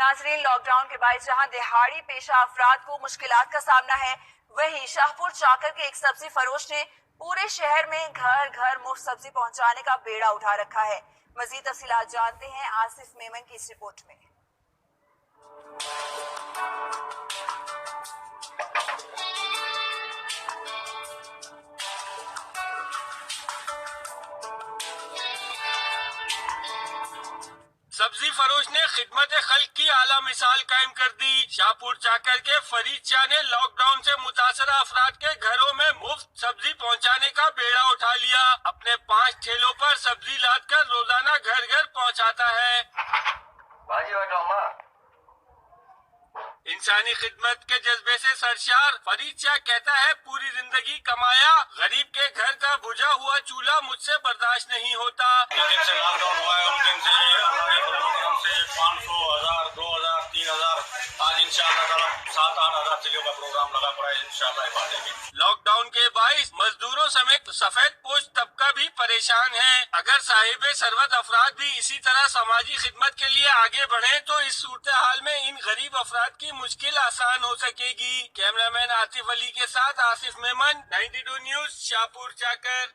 नाजरीन, लॉकडाउन के बाद जहां दिहाड़ी पेशा अफराद को मुश्किलात का सामना है, वहीं शाहपुर चाकर के एक सब्जी फरोश ने पूरे शहर में घर घर मुफ्त सब्जी पहुंचाने का बेड़ा उठा रखा है। मजीद तफसीलात जानते हैं आसिफ मेमन की इस रिपोर्ट में। सब्जी फरोश ने खिदमत खल्क की आला मिसाल कायम कर दी। शाहपुर चाकर के फरीद शाह ने लॉकडाउन से मुतासरा अफराद के घरों में मुफ्त सब्जी पहुंचाने का बेड़ा उठा लिया। अपने 5 ठेलों पर सब्जी लाद कर रोजाना घर घर पहुंचाता है। इंसानी खिदमत के जज्बे से सरशार फरीद शाह कहता है, पूरी जिंदगी कमाया, गरीब के घर का बुझा हुआ चूल्हा मुझसे बर्दाश्त नहीं होता। जिस दिन से लॉकडाउन हुआ है उस दिन से अल्लाह के फजल से 500, 1000, 2000, 3000 आज इंशाअल्लाह ताला 7-8 हजार चीजों का प्रोग्राम लगा पड़ा है। इंशाअल्लाह बांटेंगे। लॉकडाउन के बाइस मजदूरों समेत सफेद पोश तबका भी परेशान है। अगर साहिब सरवत अफराद भी इसी तरह समाजी खिदमत के लिए आगे बढ़े तो इस सूरत हाल में इन गरीब अफराद की मुश्किल आसान हो सकेगी। कैमरामैन आतिफ अली के साथ आसिफ मेमन, 92 न्यूज, शाहपुर चाकर।